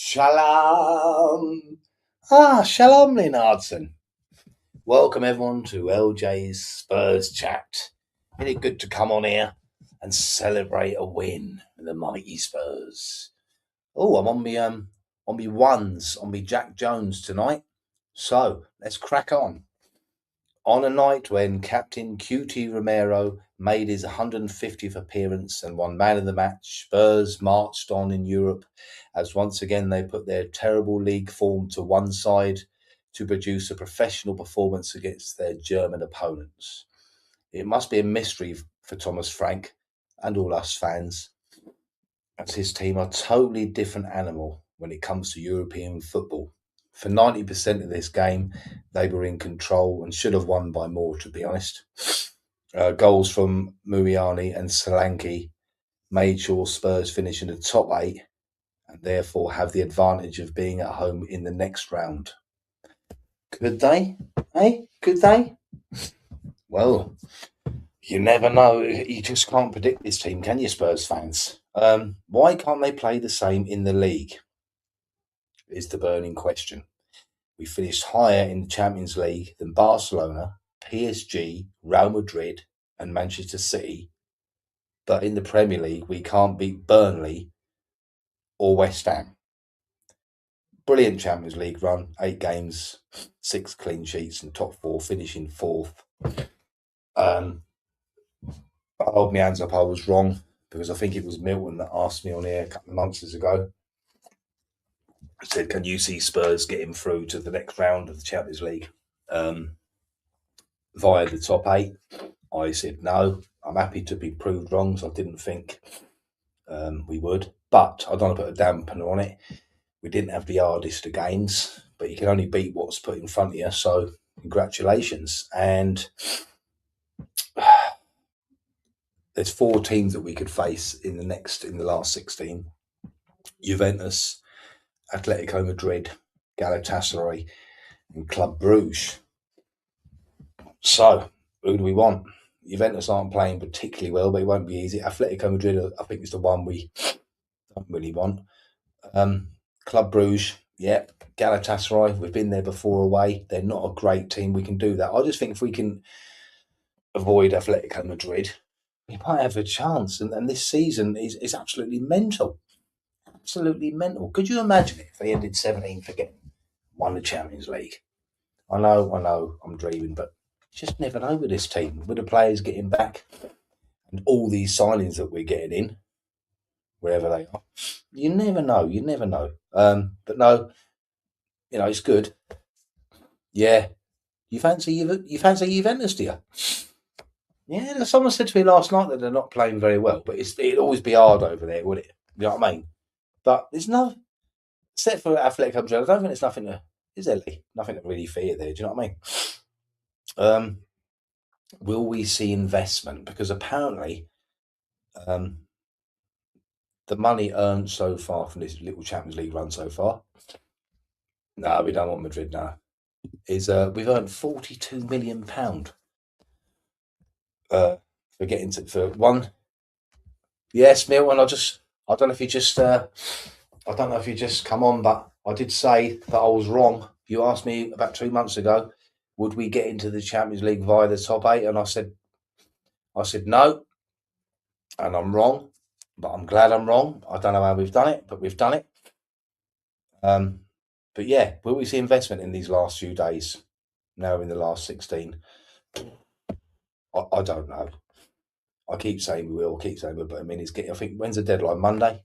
Shalom. Shalom, Linardson. Welcome everyone to LJ's Spurs chat. Isn't it good to come on here and celebrate a win with the mighty Spurs? Oh, I'm on me ones, on me Jack Jones tonight. So let's crack on. On a night when Captain QT Romero made his 150th appearance and won man of the match, Spurs marched on in Europe as once again they put their terrible league form to one side to produce a professional performance against their German opponents. It must be a mystery for Thomas Frank and all us fans, as his team are a totally different animal when it comes to European football. For 90% of this game, they were in control and should have won by more, to be honest. Goals from MUANI and SOLANKE made sure Spurs finish in the top 8 and therefore have the advantage of being at home in the next round. Could they? Could they? Well, you never know. You just can't predict this team, can you, Spurs fans? Why can't they play the same in the league? Is the burning question. We finished higher in the Champions League than Barcelona, PSG, Real Madrid, and Manchester City. But in the Premier League, we can't beat Burnley or West Ham. Brilliant Champions League run, 8 games, 6 clean sheets, and top 4, finishing 4th. I hold my hands up, I was wrong, because I think it was Milton that asked me on here a couple of months ago. I said, can you see Spurs getting through to the next round of the Champions League via the top 8? I said no. I'm happy to be proved wrong, so I didn't think we would. But I don't want to put a dampener on it. We didn't have the hardest of games, but you can only beat what's put in front of you, so congratulations. And there's 4 teams that we could face in the last 16. Juventus, Atletico Madrid, Galatasaray, and Club Brugge. So, who do we want? Juventus aren't playing particularly well, but it won't be easy. Atletico Madrid, I think, is the one we don't really want. Club Brugge, yeah. Galatasaray, we've been there before away. They're not a great team. We can do that. I just think if we can avoid Atletico Madrid, we might have a chance. And this season is absolutely mental. Absolutely mental. Could you imagine if they ended 17th again, won the Champions League? I know, I'm dreaming, but you just never know with this team. With the players getting back and all these signings that we're getting in, wherever they are, you never know. But no, it's good. Yeah, you fancy Juventus, do you? Yeah, someone said to me last night that they're not playing very well, but it'd always be hard over there, would it? You know what I mean? But there's no, except for Athletic Madrid, I don't think there's nothing to, is there, Lee? Nothing to really fear there. Do you know what I mean? Will we see investment? Because apparently, the money earned so far from this little Champions League run so far, no, we don't want Madrid now. Is we've earned £42 million for getting for one. Yes, Milton. I don't know if you just come on, but I did say that I was wrong. You asked me about 2 months ago, would we get into the Champions League via the top 8, and I said no, and I'm wrong. But I'm glad I'm wrong. I don't know how we've done it, but we've done it. But yeah, will we see investment in these last few days? Now in the last 16, I don't know. I keep saying we will, but I mean, I think, when's the deadline? Monday?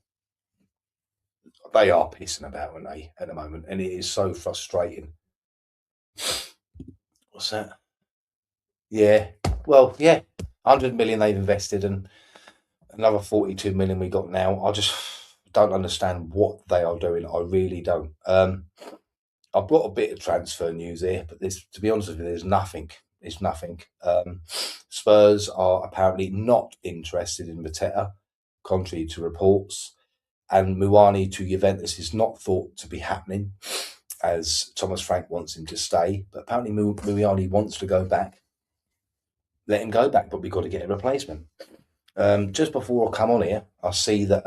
They are pissing about, aren't they, at the moment? And it is so frustrating. What's that? Yeah. Well, yeah. 100 million they've invested and another 42 million we got now. I just don't understand what they are doing. I really don't. I've got a bit of transfer news here, but to be honest with you, there's nothing. It's nothing. Spurs are apparently not interested in Mateta, contrary to reports. And MUANI to Juventus is not thought to be happening, as Thomas Frank wants him to stay. But apparently MUANI wants to go back. Let him go back, but we've got to get a replacement. Just before I come on here, I see that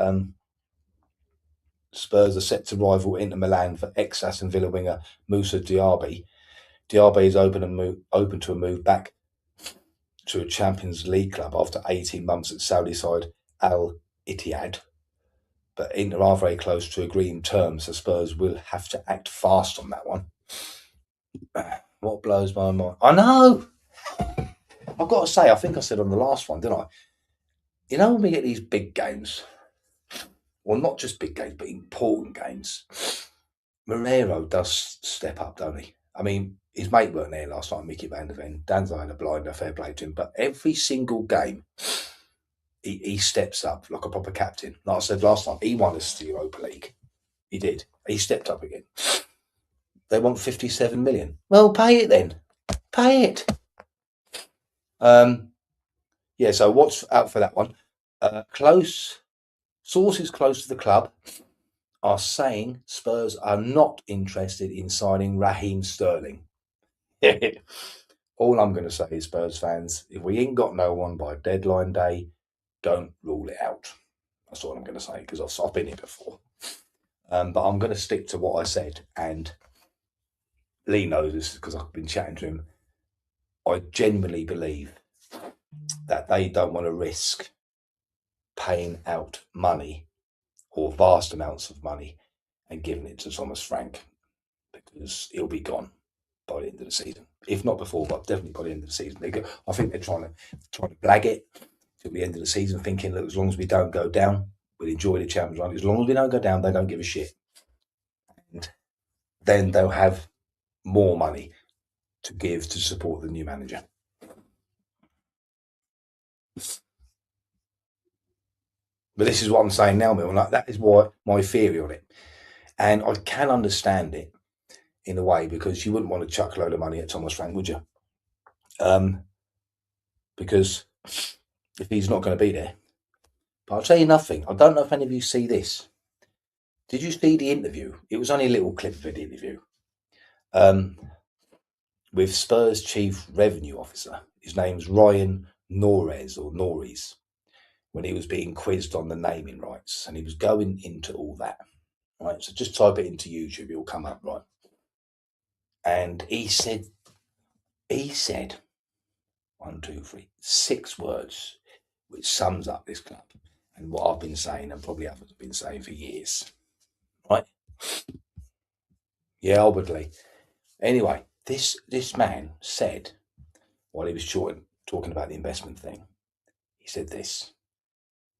Spurs are set to rival Inter Milan for ex-Aston Villa winger Moussa Diaby. Diaby is open to a move back to a Champions League club after 18 months at Saudi side Al Ittihad. But Inter are very close to agreeing terms, so Spurs will have to act fast on that one. What blows my mind? I know! I've got to say, I think I said on the last one, didn't I? You know when we get these big games, well, not just big games, but important games, Moreiro does step up, don't he? I mean, his mate weren't there last night, Mickey Van der Ven. Danzo had a blinder, fair play to him. But every single game, he steps up like a proper captain. Like I said last time, he won us the Europa League. He did. He stepped up again. They want 57 million. Well, pay it then. Pay it. Yeah, so what's out for that one? Sources close to the club are saying Spurs are not interested in signing Raheem Sterling. All I'm going to say is, Spurs fans, if we ain't got no one by deadline day, don't rule it out. That's all I'm going to say, because I've been here before. But I'm going to stick to what I said, and Lee knows this because I've been chatting to him. I genuinely believe that they don't want to risk paying out money or vast amounts of money and giving it to Thomas Frank, because he'll be gone by the end of the season. If not before, but definitely by the end of the season. I think they're trying to blag it till the end of the season, thinking, look, as long as we don't go down, we'll enjoy the Champions League. As long as we don't go down, they don't give a shit. And then they'll have more money to give to support the new manager. But this is what I'm saying now, Mill. Like, that is why my theory on it. And I can understand it in a way, because you wouldn't want to chuck a load of money at Thomas Frank, would you? Because if he's not going to be there. But I'll tell you nothing. I don't know if any of you see this. Did you see the interview? It was only a little clip of the interview. With Spurs Chief Revenue Officer. His name's Ryan Norris, when he was being quizzed on the naming rights, and he was going into all that. Right, so just type it into YouTube, it'll come up, right? And he said 1, 2, 3, 6 words, which sums up this club and what I've been saying, and probably others have been saying for years. Right? Yeah, obviously. Anyway, this man said, while he was talking about the investment thing, he said this: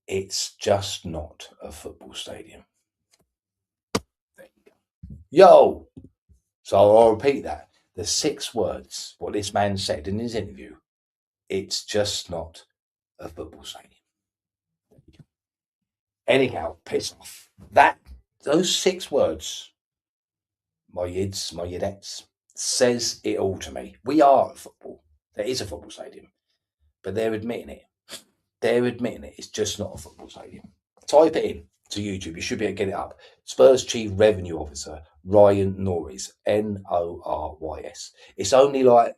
it's just not a football stadium. There you go. Yo! So I'll repeat that. The 6 words, what this man said in his interview, it's just not a football stadium. Anyhow, piss off. Those 6 words, my yids, my yidettes, says it all to me. We are at football. There is a football stadium. But they're admitting it. They're admitting it. It's just not a football stadium. Type it in to YouTube. You should be able to get it up. Spurs Chief Revenue Officer, Ryan Norris, Norys. It's only like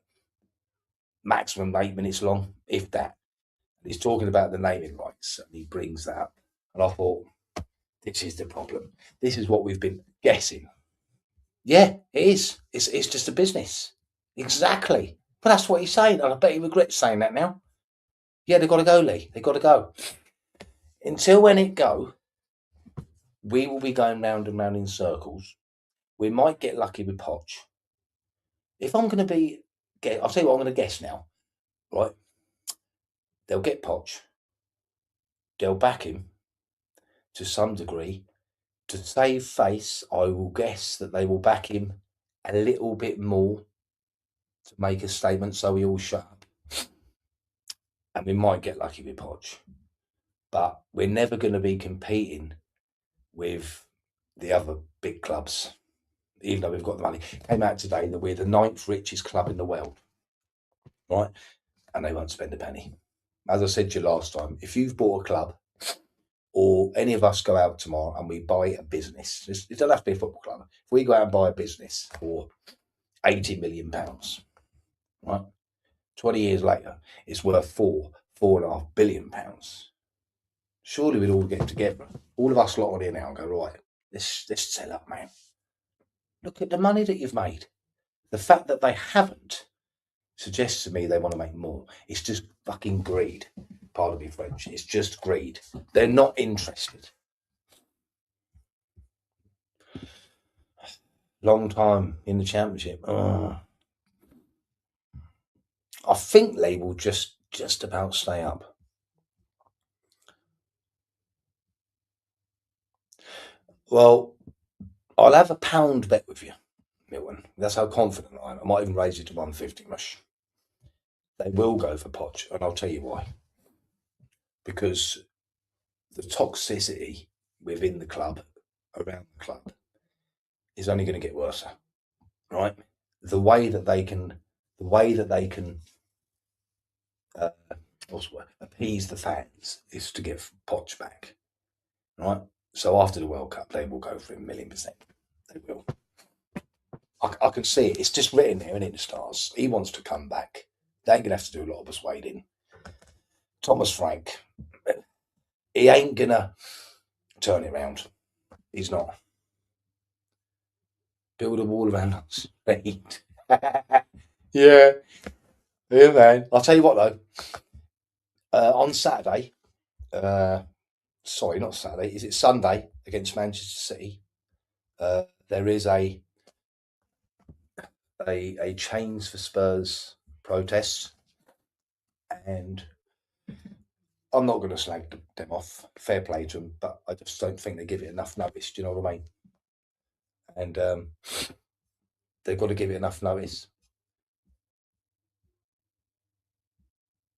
maximum 8 minutes long, if that. He's talking about the naming rights, and he brings that up. And I thought, this is the problem. This is what we've been guessing. Yeah, it is. It's just a business. Exactly. But that's what he's saying, and I bet he regrets saying that now. Yeah, they've got to go, Lee. They've got to go. Until when it go, we will be going round and round in circles. We might get lucky with Poch. If I'm going to I'll tell you what I'm going to guess now. Right? They'll get Poch. They'll back him to some degree. To save face, I will guess that they will back him a little bit more to make a statement, so we all shut up. And we might get lucky with Poch. But we're never going to be competing with the other big clubs, even though we've got the money. It came out today that we're the 9th richest club in the world, right? And they won't spend a penny. As I said to you last time, if you've bought a club, or any of us go out tomorrow and we buy a business, it doesn't have to be a football club. If we go out and buy a business for £80 million, right? 20 years later, it's worth £4.5 billion. Surely we'd all get together, all of us lot on here now, and go, right, Let's sell up, man. Look at the money that you've made. The fact that they haven't suggests to me they want to make more. It's just fucking greed. Pardon me, French. It's just greed. They're not interested. Long time in the championship. I think they will just about stay up. Well, I'll have a pound bet with you, Milton. That's how confident I am. I might even raise it to 150 mush. They will go for Poch, and I'll tell you why. Because the toxicity within the club, around the club, is only going to get worse. Right? The way that they can appease the fans is to get Poch back. Right? So after the World Cup, they will go for him 1,000,000%. They will. I can see it. It's just written there, in the stars. He wants to come back. They ain't going to have to do a lot of persuading. Thomas Frank, he ain't going to turn it around. He's not. Build a wall around us. Right. Yeah. Yeah, man. I'll tell you what, though. On Saturday, sorry, not Saturday, is it Sunday against Manchester City? There is a Chains for Spurs protest, and I'm not going to slag them off. Fair play to them, but I just don't think they give it enough notice. Do you know what I mean? And they've got to give it enough notice.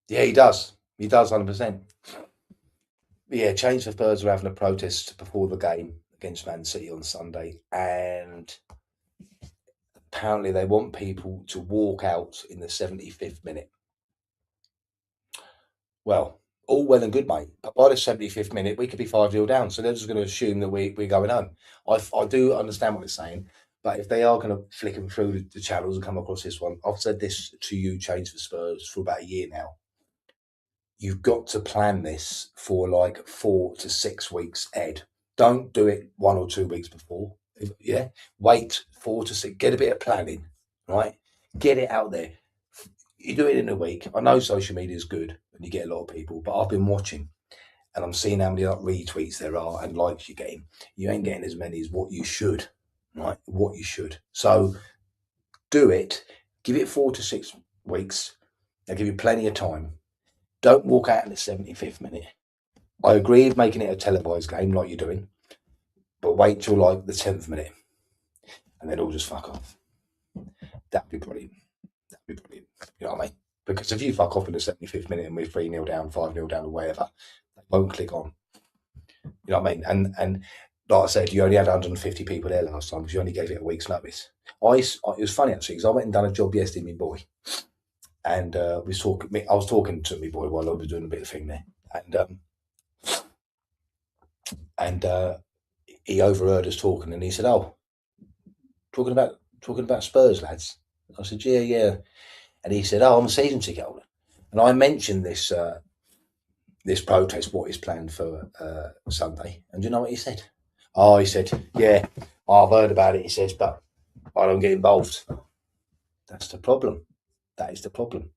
Yeah, he does. He does, 100%. Yeah, Chains for Spurs are having a protest before the game against Man City on Sunday, and apparently they want people to walk out in the 75th minute. Well, all well and good, mate. But by the 75th minute, we could be 5-0 down. So they're just going to assume that we're going home. I do understand what they're saying. But if they are going to flick them through the channels and come across this one, I've said this to you, Chains for Spurs, for about a year now. You've got to plan this for like 4 to 6 weeks ahead. Don't do it 1 or 2 weeks before. Yeah. Wait 4 to 6. Get a bit of planning, right? Get it out there. You do it in a week. I know social media is good and you get a lot of people, but I've been watching and I'm seeing how many retweets there are and likes you're getting. You ain't getting as many as what you should, right? What you should. So do it. Give it 4 to 6 weeks. They'll give you plenty of time. Don't walk out in the 75th minute. I agree with making it a televised game like you're doing, but wait till like the 10th minute and then all just fuck off. That'd be brilliant. That'd be brilliant. You know what I mean? Because if you fuck off in the 75th minute and we're 3-0 down, 5-0 down, or whatever, they won't click on. You know what I mean? And like I said, you only had 150 people there last time because you only gave it a week's notice. It was funny actually because I went and done a job yesterday, my boy, and I was talking to my boy while I was doing a bit of thing there, and he overheard us talking, and he said, "Oh, talking about Spurs, lads." I said, "Yeah." And he said, "Oh, I'm a season ticket holder." And I mentioned this protest, what is planned for Sunday. And do you know what he said? Oh, he said, "Yeah, I've heard about it." He says, "But I don't get involved." That's the problem. That is the problem.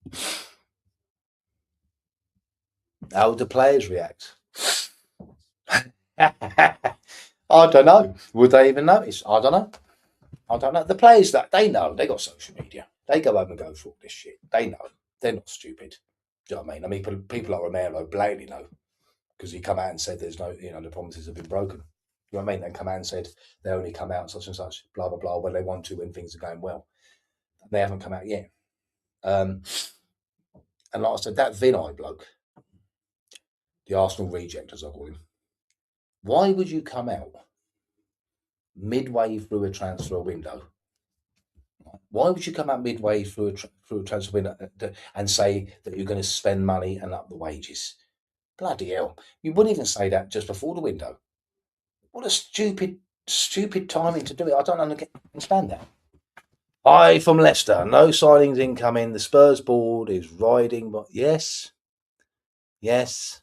How would the players react? I don't know. Would they even notice? I don't know. The players, that they know, they got social media. They go home and go through all this shit. They know. They're not stupid. Do you know what I mean? People like Romero blatantly know because he come out and said there's no, the promises have been broken. You know what I mean? They come out and said they only come out such and such, blah blah blah, when they want to, when things are going well. They haven't come out yet. And like I said, that Vinay bloke, the Arsenal reject, as I call him. Why would you come out midway through a transfer window? Why would you come out midway through a transfer window and say that you're going to spend money and up the wages? Bloody hell! You wouldn't even say that just before the window. What a stupid timing to do it. I don't understand that. Hi from Leicester. No signings incoming. The Spurs board is riding, but yes. 100%.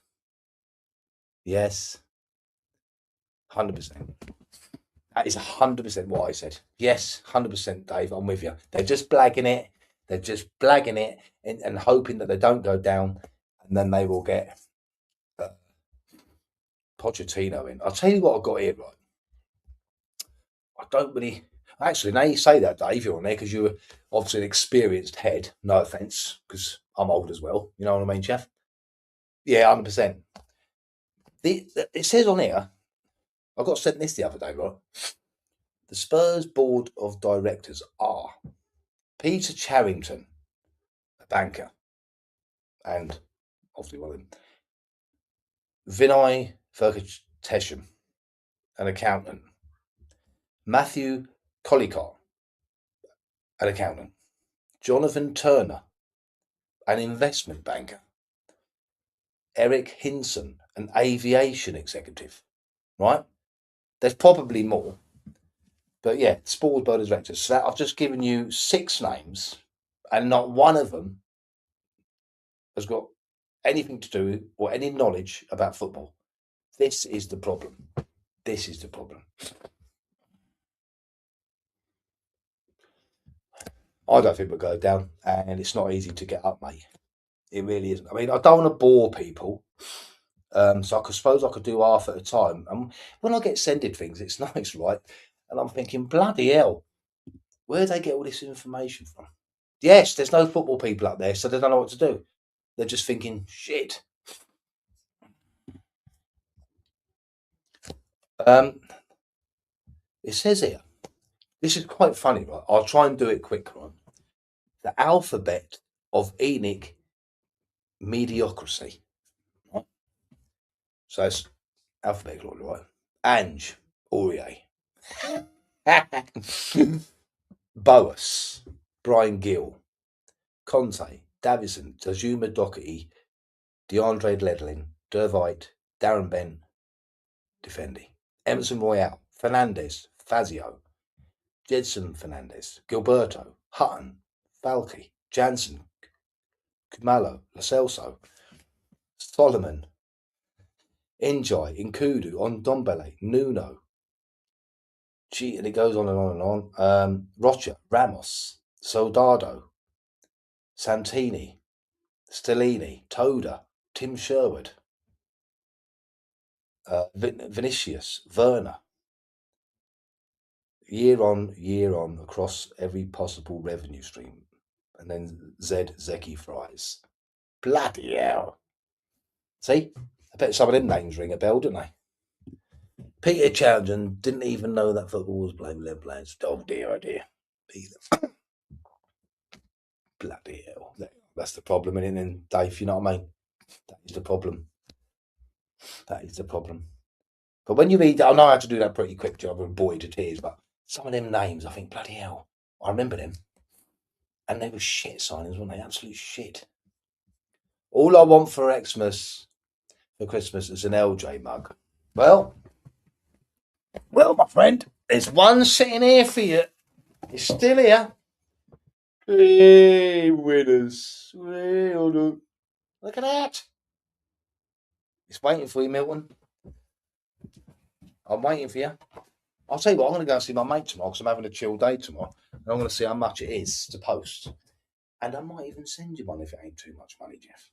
That is 100% what I said. Yes, 100%, Dave. I'm with you. They're just blagging it. They're just blagging it and hoping that they don't go down, and then they will get Pochettino in. I'll tell you what I've got here, right? I don't really. Actually, now you say that, Dave, you're on there because you're obviously an experienced head. No offence, because I'm old as well. You know what I mean, Jeff? Yeah, 100%. It says on here, I got sent this the other day, right? The Spurs board of directors are Peter Charrington, a banker, and obviously one of them, Vinay Verkatesham, an accountant, Matthew Collicott, an accountant, Jonathan Turner, an investment banker, Eric Hinson, an aviation executive, right? There's probably more, but yeah, Spurs board of directors. So that, I've just given you 6 names, and not one of them has got anything to do or any knowledge about football. This is the problem. This is the problem. I don't think we'll go down, and it's not easy to get up, mate. It really isn't. I mean, I don't want to bore people, so I suppose I could do half at a time. And when I get sended things, it's nice, right? And I'm thinking, bloody hell, where do they get all this information from? Yes, there's no football people up there, so they don't know what to do. They're just thinking, shit. It says here, this is quite funny, right? I'll try and do it quick, right? The alphabet of Enoch mediocrity. Right? So it's alphabetical order, right? Ange, Aurier, Boas, Brian Gill, Conte, Davison, Tajuma Doherty, DeAndre Ledlin, Dervite, Darren Bent, Defendi, Emerson Royale, Fernandez, Fazio, Jedson Fernandez, Gilberto, Hutton, Falke, Jansen, Kumalo, Lo Celso, Solomon, Enjoy, Nkudu, Ondombele, Nuno. Gee, and it goes on and on and on. Rocha, Ramos, Soldado, Santini, Stellini, Toda, Tim Sherwood, Vinicius, Werner. Year on, across every possible revenue stream. And then Zeki Fries. Bloody hell. See? I bet some of them names ring a bell, don't they? Peter Charrington didn't even know that football was playing with 11 players. Oh dear, oh dear. Bloody hell. That's the problem, isn't it, Dave? You know what I mean? That is the problem. That is the problem. But when you read, I know I had to do that pretty quick job and bore you to tears, but some of them names, I think, bloody hell. I remember them. And they were shit signings, weren't they? Absolute shit. All I want for Christmas is an LJ mug. Well, my friend, there's one sitting here for you. It's still here. Hey, winners. Hey, look at that. It's waiting for you, Milton. I'm waiting for you. I'll tell you what, I'm going to go and see my mate tomorrow because I'm having a chill day tomorrow. And I'm going to see how much it is to post. And I might even send you one if it ain't too much money, Jeff.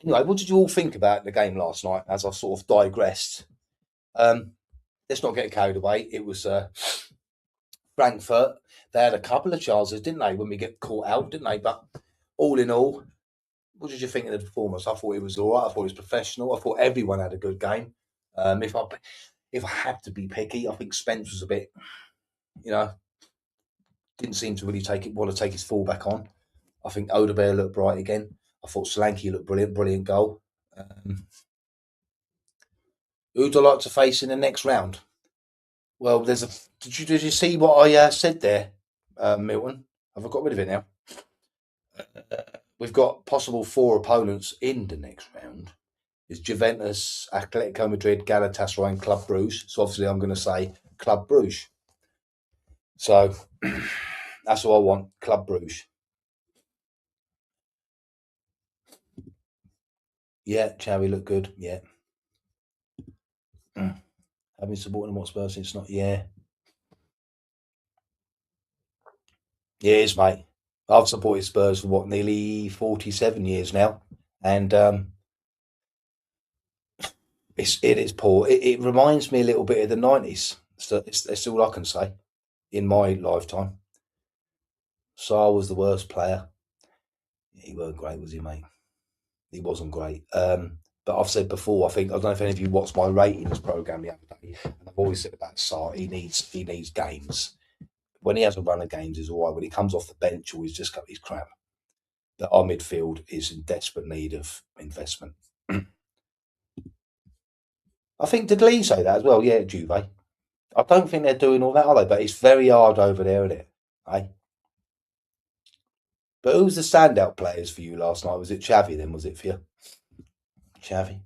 Anyway, what did you all think about the game last night as I sort of digressed? Let's not get carried away. It was Frankfurt. They had a couple of chances, didn't they, when we get caught out, didn't they? But all in all, what did you think of the performance? I thought it was all right. I thought it was professional. I thought everyone had a good game. If I had to be picky, I think Spence was a bit, didn't seem to really want to take his fullback on. I think Odebear looked bright again. I thought Solanke looked brilliant goal. Who'd I like to face in the next round? Well, did you see what I said there, Milton? Have I got rid of it now? We've got possible 4 opponents in the next round. It's Juventus, Atletico Madrid, Galatasaray, and Club Brugge. So obviously, I'm going to say Club Brugge. So that's what I want, Club Brugge. Yeah, Xavi looked good. Yeah. I've been supporting them Hotspur since not. Yeah, yeah, it is, mate. I've supported Spurs for what, nearly 47 years now, and it is poor. It reminds me a little bit of the 90s. So that's all I can say in my lifetime. Saar was the worst player. He weren't great, was he, mate? He wasn't great. But I've said before, I don't know if any of you watched my ratings program the other day, and I've always said about Saar, he needs games. When he has a run of games, he's all right. When he comes off the bench, or he's just got his crap. But our midfield is in desperate need of investment. I think, did Lee say that as well? Yeah, Juve. I don't think they're doing all that, are they? But it's very hard over there, isn't it? Eh? But who's the standout players for you last night? Was it Xavi then? Was it for you? Xavi?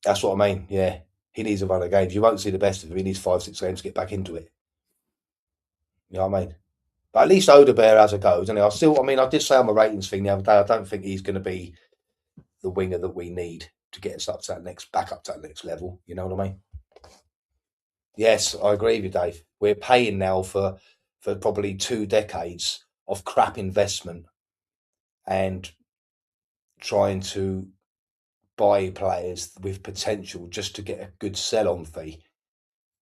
That's what I mean. Yeah. He needs a run of games. You won't see the best of him. He needs 5, 6 games to get back into it. You know what I mean? But at least Odebear has a go, doesn't he? I did say on my ratings thing the other day, I don't think he's going to be the winger that we need to get us back up to that next level. You know what I mean? Yes, I agree with you, Dave. We're paying now for probably 2 decades of crap investment and trying to buy players with potential just to get a good sell-on fee.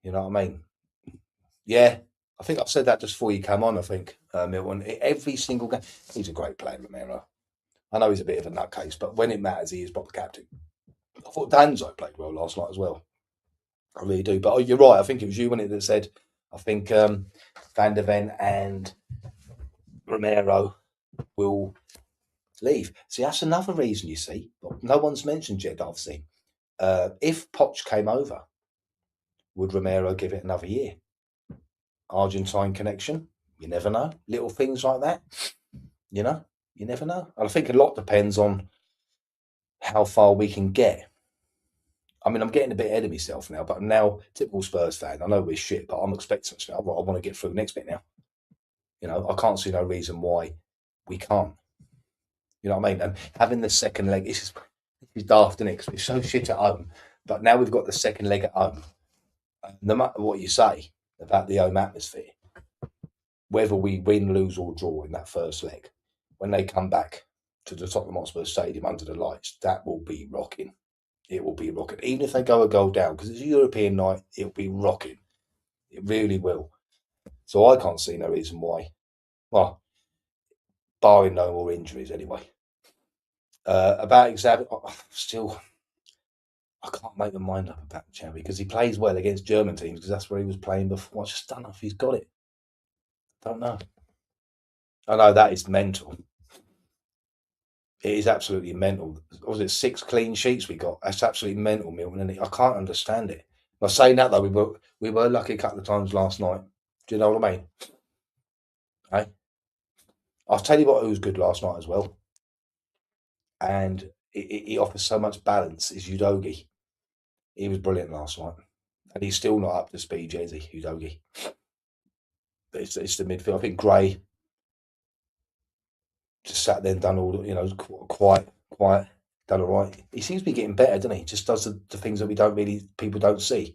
You know what I mean? Yeah, I think I've said that just before you come on. I think Milton, every single game, he's a great player, Romero. I know he's a bit of a nutcase, but when it matters, he is proper captain. I thought Danzo played well last night as well. I really do. But you're right. I think it was you when it that said. I think Van der Ven and Romero will leave. See, that's another reason. You see, no one's mentioned yet. I've seen. If Poch came over, would Romero give it another year? Argentine connection. You never know. Little things like that. You know, you never know. And I think a lot depends on how far we can get. I mean, I'm getting a bit ahead of myself now, but I'm now typical Spurs fan. I know we're shit, but I'm expecting something. I want to get through the next bit now. You know, I can't see no reason why we can't. You know what I mean? And having the second leg, this is daft, isn't it? Because we're so shit at home. But now we've got the second leg at home. No matter what you say about the home atmosphere, whether we win, lose, or draw in that first leg, when they come back to the Tottenham Hotspur Stadium under the lights, that will be rocking. It will be rocking. Even if they go a goal down, because it's a European night, it'll be rocking. It really will. So I can't see no reason why. Well, barring no more injuries anyway. About Xavi, I can't make my mind up about Xavi because he plays well against German teams because that's where he was playing before. I just don't know if he's got it. Don't know. I know that is mental. It is absolutely mental. Was it 6 clean sheets we got? That's absolutely mental, Milton. And I can't understand it. By saying that though, we were lucky a couple of times last night. Do you know what I mean? Hey, I'll tell you what, who was good last night as well, and he offers so much balance. Is Udogi? He was brilliant last night, and he's still not up to speed, yet, is he, Udogi? But it's the midfield. I think Gray just sat there and done all the, quiet, done all right. He seems to be getting better, doesn't he? Just does the things that people don't see.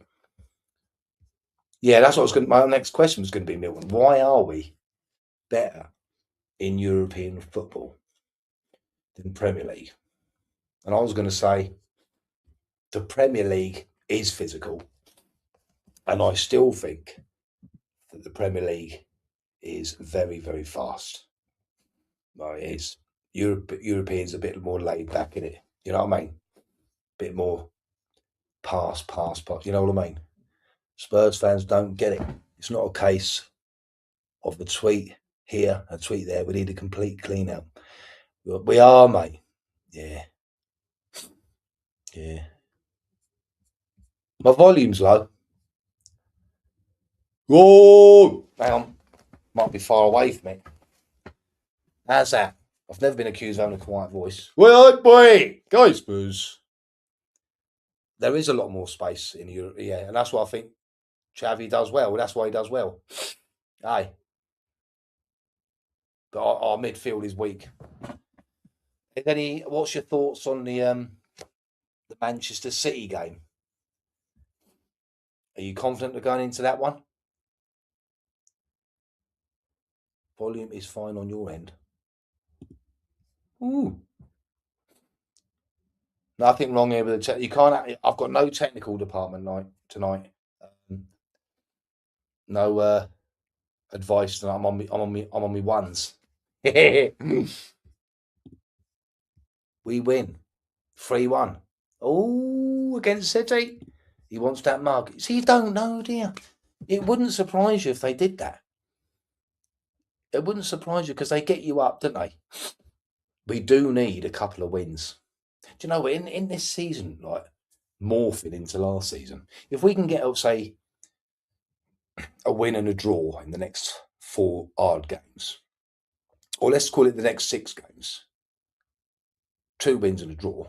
Yeah, that's what I was going. My next question was going to be, Milton. Why are we better in European football than Premier League? And I was going to say the Premier League is physical, and I still think that the Premier League is very, very fast. No, it is. Europeans a bit more laid back in it. You know what I mean? Bit more pass. You know what I mean? Spurs fans don't get it. It's not a case of the tweet here, a tweet there. We need a complete clean out. We are, mate. Yeah. Yeah. My volume's low. Whoa! Hang on. Might be far away from it. How's that? I've never been accused of having a quiet voice. Well, boy! Guys, Spurs. There is a lot more space in Europe, yeah, and that's what I think Xavi does well. That's why he does well. Aye. But our midfield is weak. What's your thoughts on the Manchester City game? Are you confident of going into that one? Volume is fine on your end. Ooh. Nothing wrong here with the you can't. I've got no technical department tonight. No advice. I'm on me ones. We win 3-1. Oh, against City. He wants that mug. See, you don't know, dear. It wouldn't surprise you if they did that. It wouldn't surprise you because they get you up, don't they? We do need a couple of wins. Do you know, in this season, like morphing into last season, if we can get, say, a win and a draw in the next 4 hard games, or let's call it the next 6 games, 2 wins and a draw,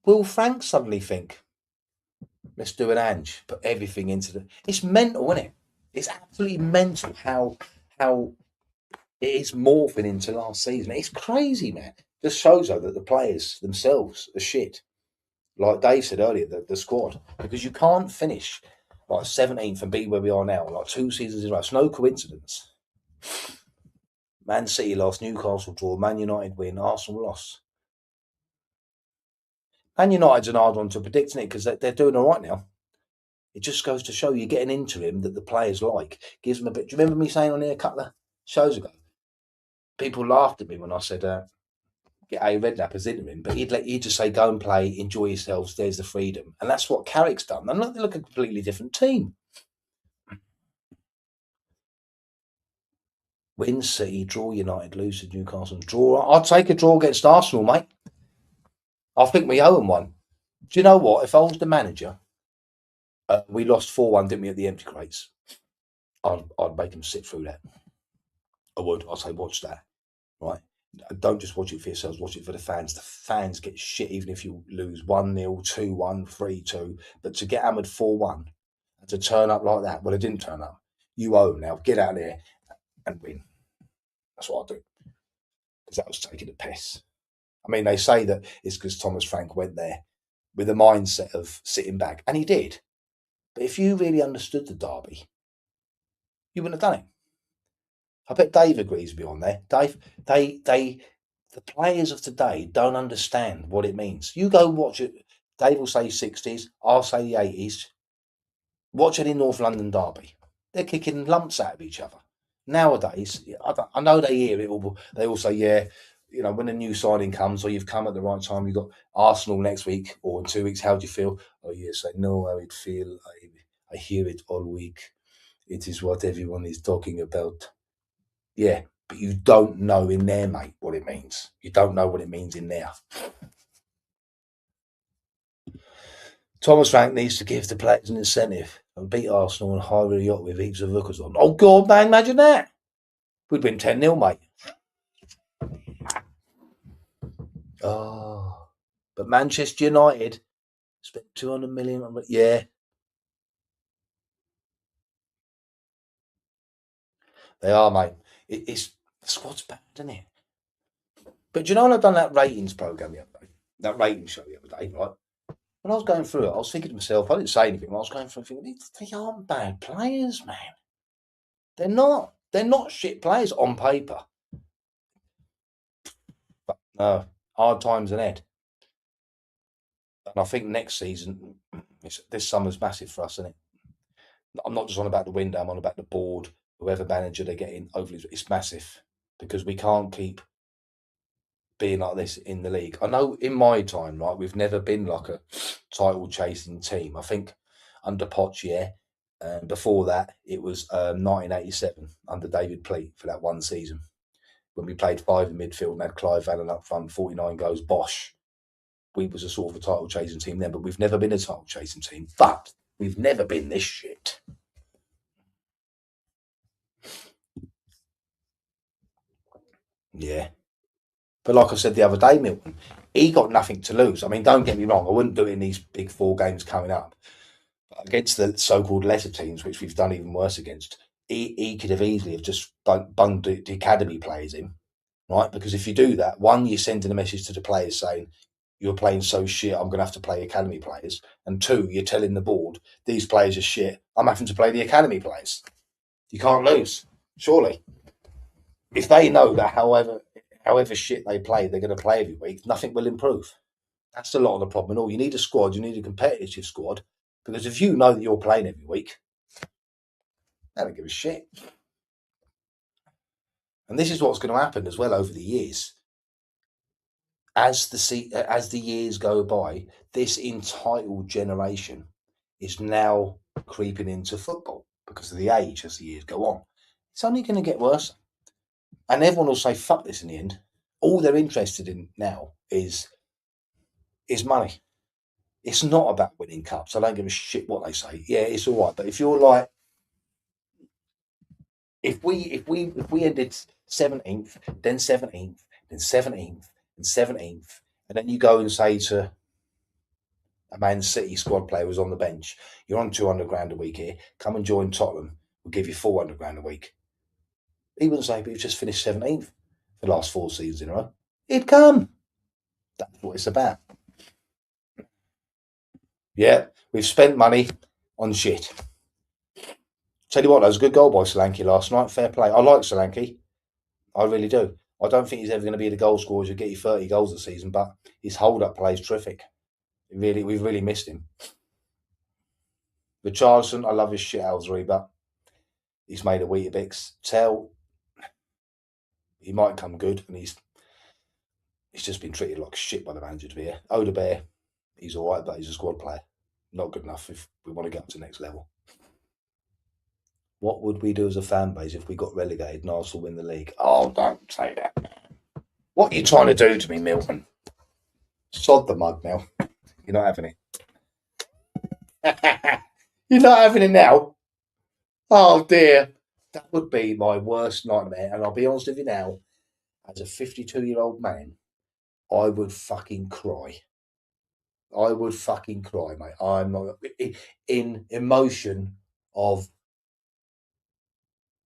will Frank suddenly think, let's do an Ange, put everything into the... It's mental, isn't it? It's absolutely mental how it is morphing into last season. It's crazy, man. Just shows, though, that the players themselves are shit. Like Dave said earlier, the squad. Because you can't finish like 17th and be where we are now, like 2 seasons in a row. It's no coincidence. Man City lost, Newcastle draw, Man United win, Arsenal lost. Man United's an hard one to predict, isn't it? Because they're doing all right now. It just goes to show you getting into him that the players like. Gives them a bit... Do you remember me saying on here a couple of shows ago? People laughed at me when I said, get A Redknappers into him, but he'd just say, go and play, enjoy yourselves, there's the freedom. And that's what Carrick's done. And they look a completely different team. Win City, draw United, lose to Newcastle, draw. I'd take a draw against Arsenal, mate. I think we owe them one. Do you know what? If I was the manager, we lost 4-1, didn't we, at the empty crates? I'd make them sit through that. I would. I'd say, watch that, right? Don't just watch it for yourselves, watch it for the fans. The fans get shit even if you lose 1-0, 2-1, 3-2. But to get hammered 4-1 and to turn up like that, well, it didn't turn up. You owe them now. Get out there and win. That's what I do. Because that was taking a piss. I mean, they say that it's because Thomas Frank went there with a mindset of sitting back, and he did. But if you really understood the derby, you wouldn't have done it. I bet Dave agrees with me on there. Dave, the players of today don't understand what it means. You go watch it. Dave will say 60s. I'll say the 80s. Watch any North London derby. They're kicking lumps out of each other. Nowadays, I know they hear it all. They all say, yeah, you know, when a new signing comes or you've come at the right time, you've got Arsenal next week or in 2 weeks. How do you feel? Oh, yes, I know how it feels. I hear it all week. It is what everyone is talking about. Yeah, but you don't know in there, mate, what it means. You don't know what it means in there. Thomas Frank needs to give the players an incentive and beat Arsenal and hire a yacht with heaps of hookers on. Oh, God, man, imagine that. We'd win 10-0, mate. Oh, but Manchester United spent 200 million on it. Yeah. They are, mate. It's the squad's bad, isn't it? But do you know when I've done that ratings program the other day? That ratings show the other day, right? When I was going through it, I was thinking to myself, I didn't say anything. I was going through it thinking, they aren't bad players, man. They're not. They're not shit players on paper. But no, hard times ahead. And I think next season, this summer's massive for us, isn't it? I'm not just on about the window, I'm on about the board, whoever manager they get in. Hopefully, it's massive because we can't keep being like this in the league. I know in my time, right, we've never been like a title chasing team. I think under Poch, yeah. And before that, it was 1987 under David Pleat for that one season when we played 5 in midfield and had Clive Allen up front, 49 goals, Bosch. We was a sort of a title chasing team then, but we've never been a title chasing team. But we've never been this shit. Yeah. But like I said the other day, Milton, he got nothing to lose. I mean, don't get me wrong, I wouldn't do it in these big 4 games coming up. But against the so-called lesser teams, which we've done even worse against, he could have easily have just bunged the academy players in, right? Because if you do that, one, you're sending a message to the players saying, you're playing so shit, I'm going to have to play academy players. And 2, you're telling the board, these players are shit, I'm having to play the academy players. You can't lose, surely. If they know that however shit they play, they're going to play every week, nothing will improve. That's a lot of the problem. And all you need a squad, you need a competitive squad, because if you know that you're playing every week, they don't give a shit. And this is what's going to happen as well over the years. As the years go by, this entitled generation is now creeping into football because of the age as the years go on. It's only going to get worse. And everyone will say, fuck this in the end. All they're interested in now is money. It's not about winning cups. I don't give a shit what they say. Yeah, it's all right. But if you're like, if we ended 17th, then 17th, then 17th, and 17th, and then you go and say to a Man City squad player who's on the bench, you're on 200 grand a week here, come and join Tottenham, we'll give you 400 grand a week. He wouldn't say, but you've just finished 17th for the last 4 seasons in a row. He'd come. That's what it's about. Yeah, we've spent money on shit. Tell you what, that was a good goal by Solanke last night. Fair play. I like Solanke. I really do. I don't think he's ever going to be the goal scorer who'll get you 30 goals a season, but his hold-up play is terrific. We've really missed him. Richarlison, I love his shit housery, but he's made a Weetabix. Tell he might come good, and he's just been treated like shit by the manager to be here. Odebear, he's all right, but he's a squad player. Not good enough if we want to get up to the next level. What would we do as a fan base if we got relegated and Arsenal win the league? Oh, don't say that. What are you trying to do to me, Milton? Sod the mug now. You're not having it. You're not having it now? Oh, dear. That would be my worst nightmare. And I'll be honest with you now, as a 52-year-old man, I would fucking cry. I would fucking cry, mate. I'm not in emotion of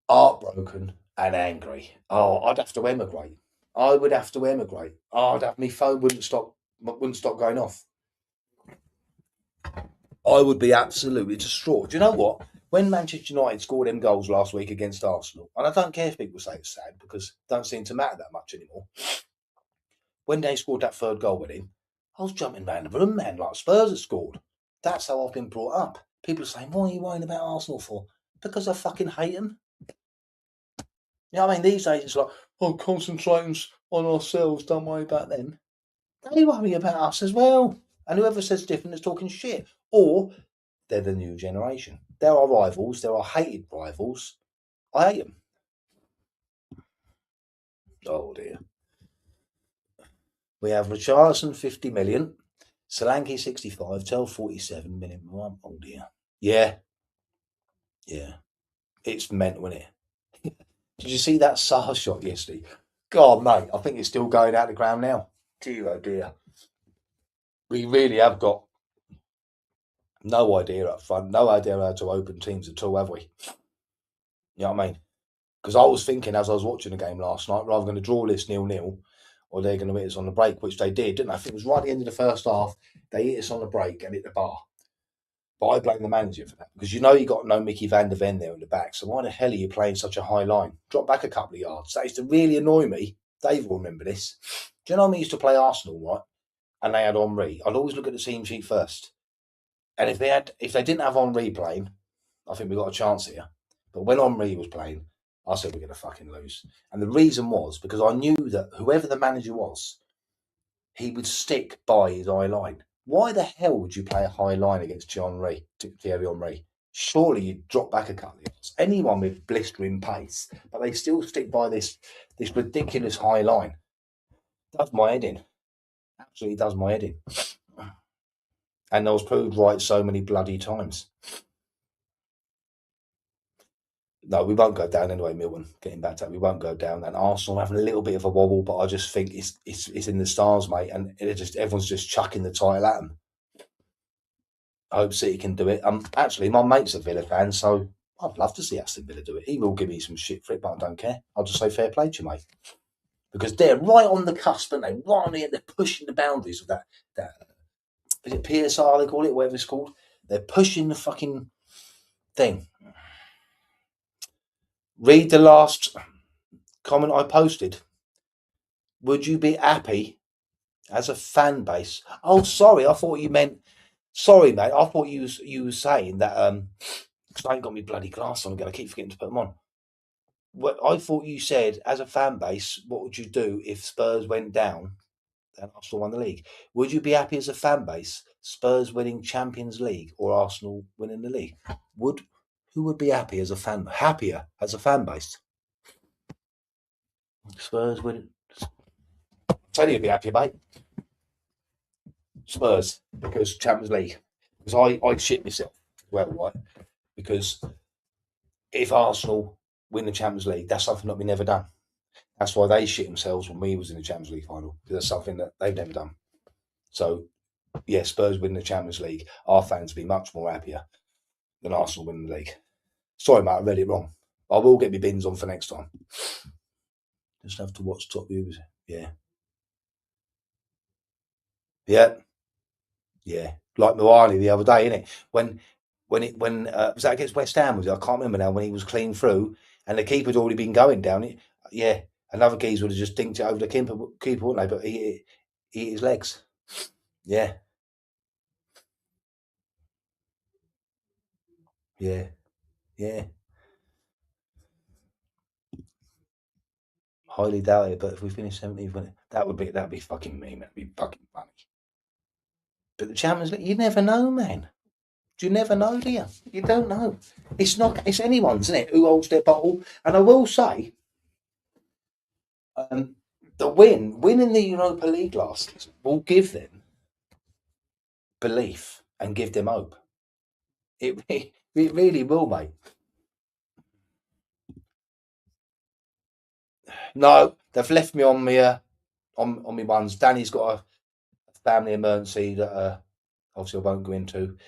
heartbroken and angry. Oh, I'd have to emigrate. I would have to emigrate. Oh, my phone wouldn't stop going off. I would be absolutely distraught. Do you know what? When Manchester United scored them goals last week against Arsenal, and I don't care if people say it's sad because it don't seem to matter that much anymore. When they scored that 3rd goal with him, I was jumping around the room, man, like Spurs had scored. That's how I've been brought up. People are saying, why are you worrying about Arsenal for? Because I fucking hate them. You know what I mean? These days it's like, oh, concentrating on ourselves, don't worry about them. They worry about us as well. And whoever says different is talking shit. Or they're the new generation. There are rivals. There are hated rivals. I hate them. Oh, dear. We have Richarlison, 50 million. Solanke, 65. Tell 47 million. Oh, dear. Yeah. Yeah. It's mental, isn't it? Did you see that Saar shot yesterday? God, mate, I think it's still going out the ground now. Dear, oh dear. We really have got no idea up front, no idea how to open teams at all, have we? You know what I mean? Because I was thinking as I was watching the game last night, rather than to draw this 0-0, or they're going to hit us on the break, which they did, didn't they? I think it was right at the end of the first half, they hit us on the break and hit the bar. But I blame the manager for that, because you know you got no Mickey van der Ven there in the back, so why the hell are you playing such a high line? Drop back a couple of yards. That used to really annoy me. Dave will remember this. Do you know when we used to play Arsenal, right? And they had Henri. I'd always look at the team sheet first. And if they didn't have Henri playing, I think we got a chance here. But when Henri was playing, I said we're going to fucking lose. And the reason was because I knew that whoever the manager was, he would stick by his high line. Why the hell would you play a high line against Thierry Henry? Surely you'd drop back a couple of yards. Anyone with blistering pace, but they still stick by this ridiculous high line. Does my head in. Absolutely does my head in. And I was proved right so many bloody times. No, we won't go down anyway, Milton. Getting back to that, we won't go down. And Arsenal having a little bit of a wobble, but I just think it's in the stars, mate. And everyone's just chucking the title at them. I hope City can do it. Actually, my mate's a Villa fan, so I'd love to see Aston Villa do it. He will give me some shit for it, but I don't care. I'll just say fair play to you, mate. because they're right on the cusp, aren't they? Right on the, they're pushing the boundaries of that. Is it PSR they call it, whatever it's called? They're pushing the fucking thing. Read the last comment I posted. Would you be happy as a fan base? Oh, sorry, I thought you meant. Sorry, mate. I thought you were saying that. Because I ain't got my bloody glass on again. I keep forgetting to put them on. What I thought you said, as a fan base, what would you do if Spurs went down and Arsenal won the league? Would you be happy as a fan base, Spurs winning Champions League or Arsenal winning the league? Who would be happy as a fan? Happier as a fan base? Spurs winning. Tell you, you'd be happy, mate. Spurs, because Champions League. Because I shit myself as well, right? Because if Arsenal win the Champions League, that's something that we never done. That's why they shit themselves when we was in the Champions League final, because that's something that they've never done. So, yeah, Spurs win the Champions League. Our fans be much more happier than Arsenal winning the league. Sorry, mate, I read it wrong. I will get my bins on for next time. Just have to watch top views. Yeah. Yeah. Yeah. Like MUANI the other day, innit? When was that against West Ham? Was it? I can't remember now. When he was clean through and the keeper'd already been going down it. Yeah, another geezer would have just dinked it over the keeper, wouldn't they? But he hit his legs. Yeah, yeah, yeah. Highly doubt it. But if we finish 17th, that'd be fucking mean. That'd be fucking funny. But the Champions League, you never know, man. Do you never know, do you? You don't know. It's not. It's anyone's, isn't it? Who holds their bottle? And I will say, the winning the Europa League last season will give them belief and give them hope. It really will, mate. No, they've left me on me on me ones. Danny's got a family emergency that obviously I won't go into, and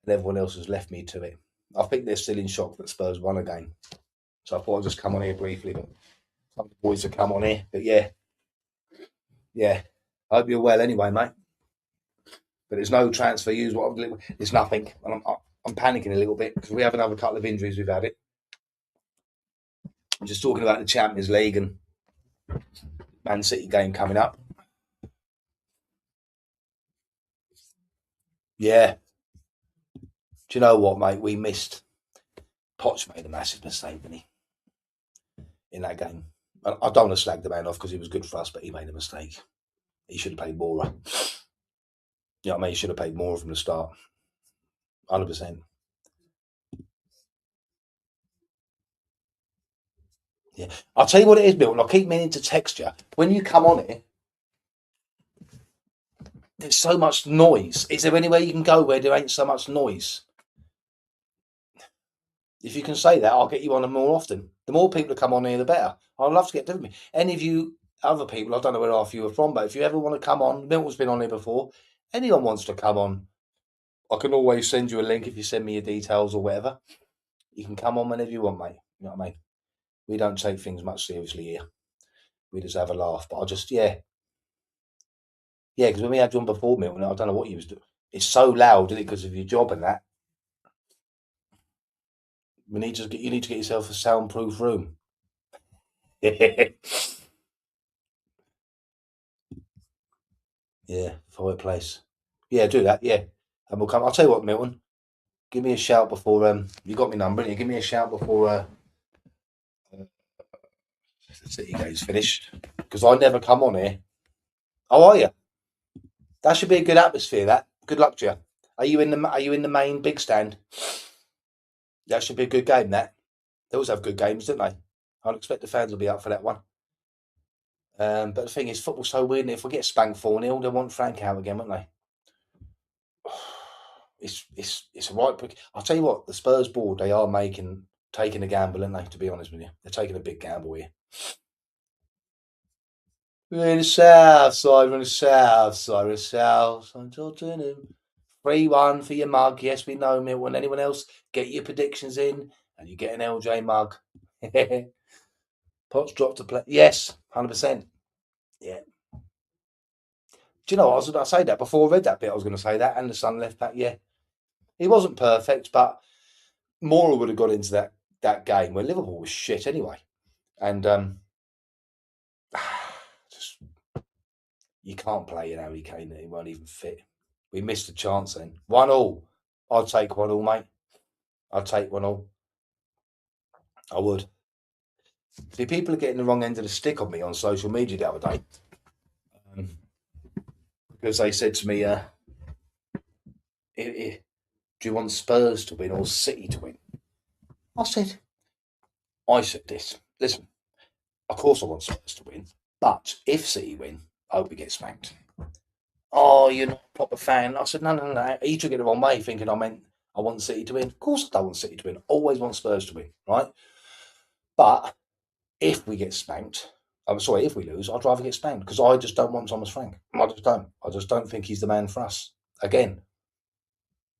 everyone else has left me to it. I think they're still in shock that Spurs won a game. So I thought I'd just come on here briefly, but some of the boys have come on here. But yeah. I hope you're well anyway, mate. But there's no transfer use. There's nothing. And I'm panicking a little bit because we have another couple of injuries. We've had it. I'm just talking about the Champions League and Man City game coming up. Yeah. Do you know what, mate? We missed. Poch made a massive mistake, didn't he? In that game. I don't want to slag the man off because he was good for us, but he made a mistake. He should have played more. You know what I mean? He should have played more from the start. 100%. Yeah. I'll tell you what it is, Milton. I keep meaning to text you. When you come on here, there's so much noise. Is there anywhere you can go where there ain't so much noise? If you can say that, I'll get you on more often. The more people that come on here, the better. I'd love to get to me. Any of you other people, I don't know where half you are from, but if you ever want to come on, Milton's been on here before. Anyone wants to come on, I can always send you a link if you send me your details or whatever. You can come on whenever you want, mate. You know what I mean? We don't take things much seriously here. We just have a laugh. But because when we had you on before, Milton, I don't know what you was doing. It's so loud, isn't it, because of your job and that. You need to get yourself a soundproof room. Yeah, fireplace. Yeah, do that. Yeah, and we'll come. I'll tell you what, Milton. Give me a shout before. You got my number, didn't you? Give me a shout before the City game's finished, because I never come on here. How are you? That should be a good atmosphere. That. Good luck to you. Are you in the main big stand? That should be a good game. That. They always have good games, don't they? I'd expect the fans will be up for that one. But the thing is, football's so weird. And if we get spanked 4-0, they want Frank out again, won't they? It's a right pick. I'll tell you what, the Spurs board, they are taking a gamble, aren't they? To be honest with you, they're taking a big gamble here. We're in the south side, we're in the south side, we're in the south side, Tottenham. 3-1 for your mug. Yes, we know, Milton. Anyone else? Get your predictions in, and you get an LJ mug. Potts dropped a play. Yes, 100%. Yeah. Do you know, I was going to say that before I read that bit, I was going to say that, and the Sun left back, yeah. He wasn't perfect, but Moura would have got into that game where Liverpool was shit anyway. And just, you can't play an Harry Kane that he won't even fit. We missed a chance then. 1-1. I'd take 1-1, mate. I'd take 1-1. I would. See, people are getting the wrong end of the stick on me on social media the other day. Because they said to me, do you want Spurs to win or City to win? I said this. Listen, of course I want Spurs to win, but if City win, I hope we get spanked. Oh, you're not a proper fan. I said, no. You took it the wrong way, thinking I meant I want City to win. Of course I don't want City to win. Always want Spurs to win, right? But if we get spanked, I'm sorry, if we lose, I'd rather get spanked because I just don't want Thomas Frank. I just don't. I just don't think he's the man for us. Again,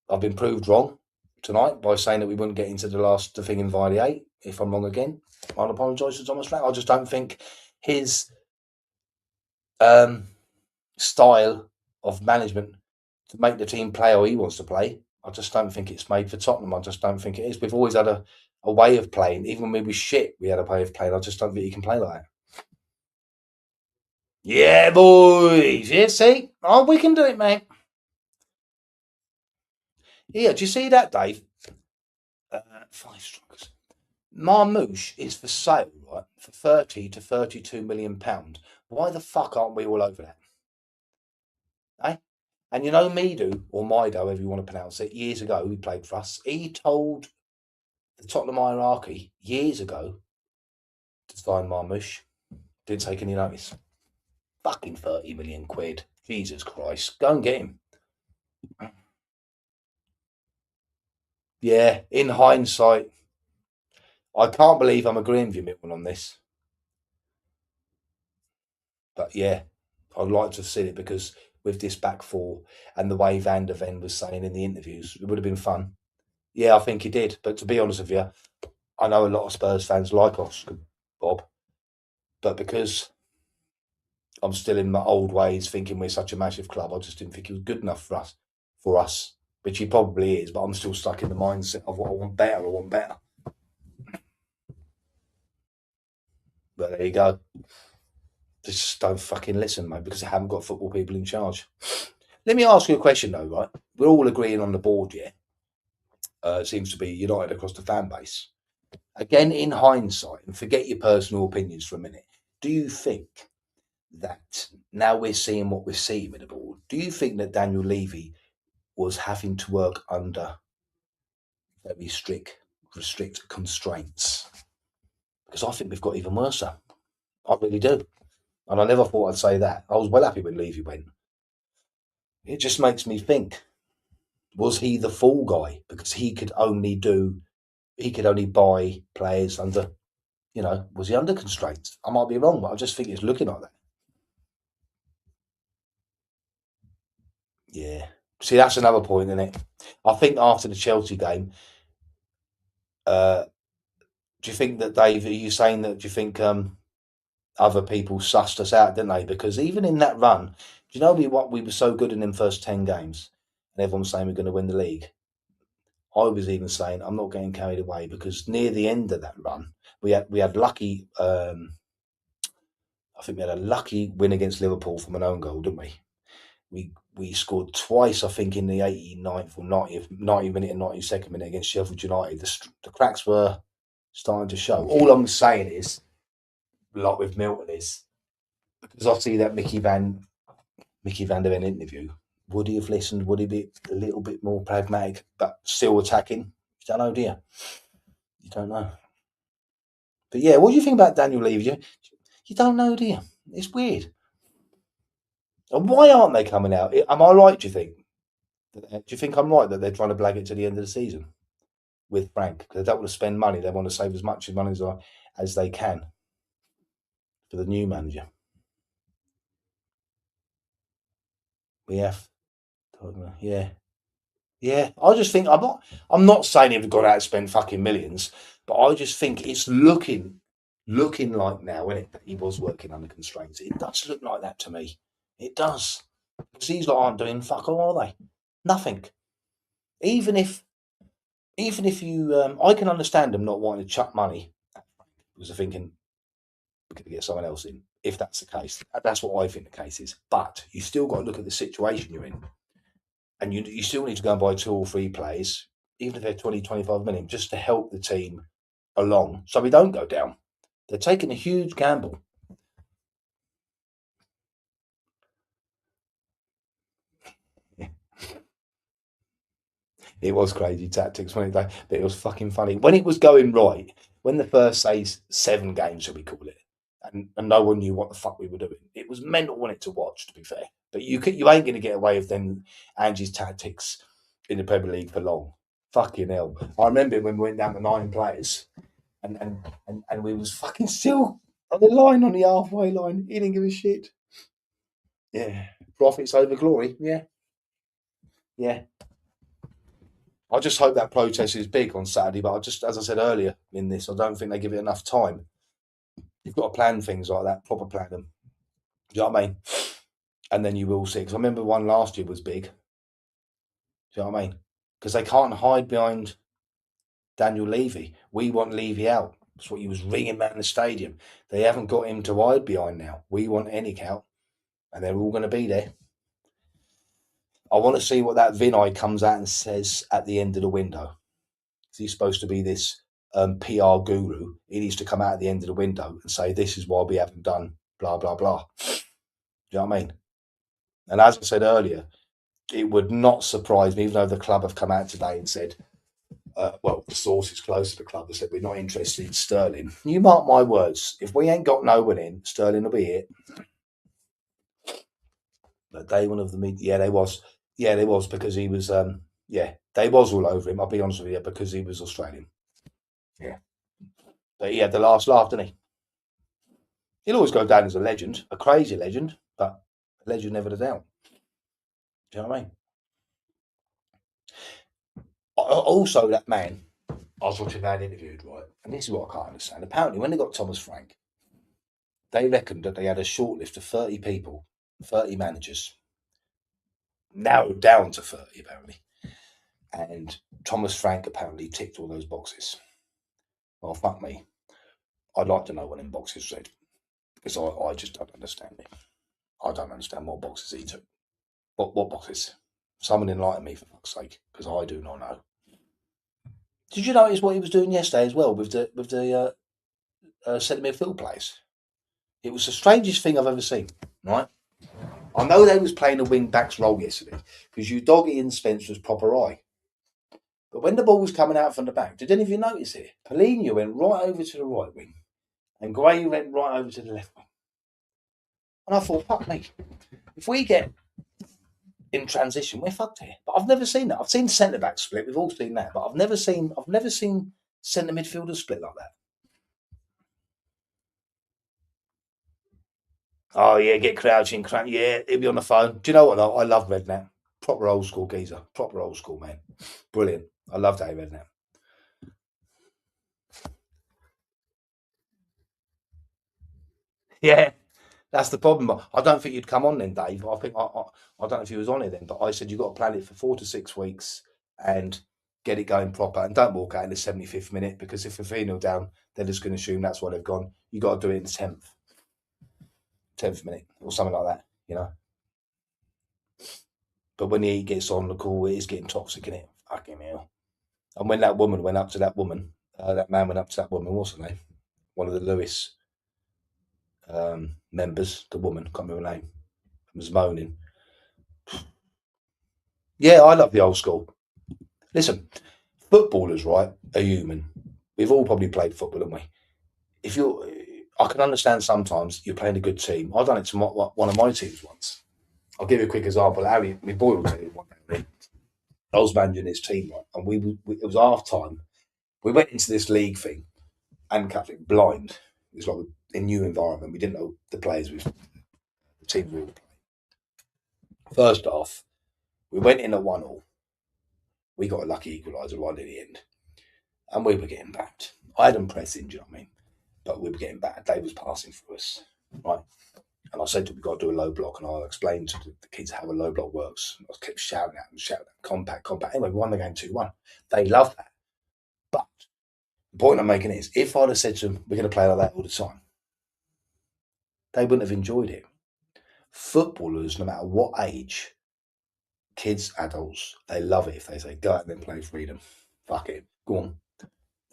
I've been proved wrong tonight by saying that we wouldn't get into the thing in via the 8. If I'm wrong again, I'll apologise to Thomas Frank. I just don't think his style of management to make the team play how he wants to play, I just don't think it's made for Tottenham. I just don't think it is. We've always had a way of playing. Even when we were shit, we had a way of playing. I just don't think he can play like that. Yeah, boys. Yeah, see? Oh, we can do it, mate. Yeah, do you see that, Dave? 5 strikers. Marmouche is for sale, right, for 30 to 32 million pound. Why the fuck aren't we all over that? Eh? And you know Mido, or Mido, however you want to pronounce it, years ago, he played for us. He told the Tottenham hierarchy years ago to sign Marmouche. Didn't take any notice. Fucking 30 million quid. Jesus Christ. Go and get him. Yeah, in hindsight, I can't believe I'm agreeing with you, Milton, on this. But yeah, I'd like to have seen it because with this back four and the way Van der Ven was saying in the interviews, it would have been fun. Yeah, I think he did. But to be honest with you, I know a lot of Spurs fans like Oscar, Bob, but because I'm still in my old ways thinking we're such a massive club, I just didn't think he was good enough for us, which he probably is, but I'm still stuck in the mindset of what I want better. But there you go. Just don't fucking listen, mate, because I haven't got football people in charge. Let me ask you a question, though, right? We're all agreeing on the board, yeah? It seems to be united across the fan base. Again, in hindsight, and forget your personal opinions for a minute, do you think that now we're seeing what we're seeing with the board, do you think that Daniel Levy was having to work under very strict constraints? Because I think we've got even worse. I really do. And I never thought I'd say that. I was well happy when Levy went. It just makes me think, was he the fool guy? Because he could only buy players under, was he under constraints? I might be wrong, but I just think it's looking like that. Yeah. See, that's another point, isn't it? I think after the Chelsea game, do you think that, Dave, are you saying that, do you think other people sussed us out, didn't they? Because even in that run, do you know we were so good in them first 10 games and everyone was saying we're going to win the league? I was even saying I'm not getting carried away because near the end of that run, we had lucky. I think we had a lucky win against Liverpool from an own goal, didn't we? We scored twice, I think, in the 89th or 90th minute and 92nd minute against Sheffield United. The cracks were starting to show. All I'm saying is, like with Milton, is because I see that Mickey Van der Ven interview. Would he have listened? Would he be a little bit more pragmatic, but still attacking? You don't know, do you? You don't know. But yeah, what do you think about Daniel Levy? You don't know, do you? It's weird. And why aren't they coming out? Am I right, do you think? Do you think I'm right that they're trying to blag it to the end of the season with Frank? Because they don't want to spend money. They want to save as much money as they can for the new manager. We have. Yeah. Yeah. I just think I'm not saying they've got out and spend fucking millions, but I just think it's looking looking like now, innit, that he was working under constraints. It does look like that to me. It does. Because these lot aren't doing fuck all, are they? Nothing. Even if you, I can understand them not wanting to chuck money because they're thinking we're going to get someone else in. If that's the case, that's what I think the case is. But you still got to look at the situation you're in, and you still need to go and buy 2 or 3 players, even if they're 20, 25 million, just to help the team along so we don't go down. They're taking a huge gamble. It was crazy tactics, wasn't it? But it was fucking funny. When it was going right, when the first, say, 7 games, shall we call it, and no one knew what the fuck we were doing, it was mental, wasn't it, to watch, to be fair. But you ain't going to get away with them Angie's tactics in the Premier League for long. Fucking hell. I remember when we went down to 9 players and we was fucking still on the line, on the halfway line. He didn't give a shit. Yeah. Profits over glory. Yeah. Yeah. I just hope that protest is big on Saturday, but as I said earlier in this, I don't think they give it enough time. You've got to plan things like that, proper plan them. Do you know what I mean? And then you will see. Because I remember one last year was big. Do you know what I mean? Because they can't hide behind Daniel Levy. We want Levy out. That's what he was ringing around the stadium. They haven't got him to hide behind now. We want Ennick out, and they're all going to be there. I want to see what that Vinay comes out and says at the end of the window. He's supposed to be this PR guru. He needs to come out at the end of the window and say, this is why we haven't done blah, blah, blah. Do you know what I mean? And as I said earlier, it would not surprise me, even though the club have come out today and said, well, the sources close to the club have said we're not interested in Sterling. You mark my words, if we ain't got no one in, Sterling will be it. But day one of the meet, yeah, they was. Yeah, they was because he was, they was all over him. I'll be honest with you, because he was Australian. Yeah. But he had the last laugh, didn't he? He'll always go down as a legend, a crazy legend, but a legend never to doubt. Do you know what I mean? Also, that man, I was watching that interviewed, right? And this is what I can't understand. Apparently, when they got Thomas Frank, they reckoned that they had a shortlist of 30 people, 30 managers, narrowed down to 30, apparently. And Thomas Frank apparently ticked all those boxes. Well, fuck me. I'd like to know what them boxes said, because I just don't understand it. I don't understand what boxes he took. What boxes? Someone enlighten me, for fuck's sake, because I do not know. Did you notice what he was doing yesterday as well with the centre midfield players? It was the strangest thing I've ever seen. Right? I know they was playing a wing back's role yesterday because Udogie and Spence was proper eye. But when the ball was coming out from the back, did any of you notice it? Paulinho went right over to the right wing, and Gray went right over to the left wing. And I thought, fuck me, if we get in transition, we're fucked here. But I've never seen that. I've seen centre back split. We've all seen that, but I've never seen centre midfielders split like that. Oh yeah, get crouching, yeah, he'll be on the phone. Do you know what though? I love Redknapp. Proper old school geezer. Proper old school man. Brilliant. I love Dave Redknapp. Yeah, that's the problem. I don't think you'd come on then, Dave. I don't know if he was on it then, but I said you've got to plan it for 4 to 6 weeks and get it going proper, and don't walk out in the 75th minute, because if they're 3-0 down, they're just going to assume that's why they've gone. You got to do it in the 10th minute or something like that, you know. But when he gets on the call, it is getting toxic, isn't it? Fucking hell. And when that woman went up to that woman, that man went up to that woman, what's her name? One of the Lewis members, the woman, can't remember her name, was moaning. Yeah, I love the old school. Listen, footballers, right, are human. We've all probably played football, haven't we? I can understand sometimes you're playing a good team. I've done it to one of my teams once. I'll give you a quick example. Harry, my boy will tell you one day. I was managing his team, right, and it was half time. We went into this league thing, and Catholic blind. It was like a new environment. We didn't know the players, the teams we were playing. First off, we went in at 1-1. We got a lucky equaliser right at the end, and we were getting backed. I had them pressing, do you know what I mean? but we were getting bad. They was passing through us, right? And I said to them, we've got to do a low block, and I explained to the kids how a low block works. I kept shouting at them, compact. Anyway, we won the game 2-1. They love that. But the point I'm making is, if I'd have said to them, we're going to play like that all the time, they wouldn't have enjoyed it. Footballers, no matter what age, kids, adults, they love it if they say, go out there and play freedom. Fuck it. Go on.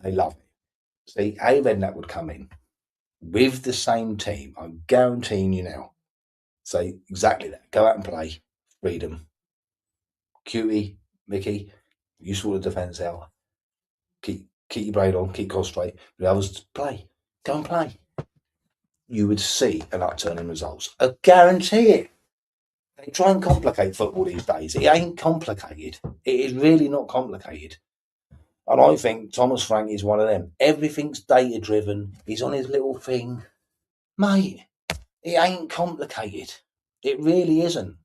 They love it. See, Redknapp would come in with the same team. I'm guaranteeing you now. Say exactly that. Go out and play freedom. Cutie, Mickey, you sort the defence out. Keep your brain on, keep concentrate. The others play. Go and play. You would see an upturn in results. I guarantee it. They try and complicate football these days. It ain't complicated. It is really not complicated. And I think Thomas Frank is one of them. Everything's data driven. He's on his little thing. Mate, it ain't complicated. It really isn't.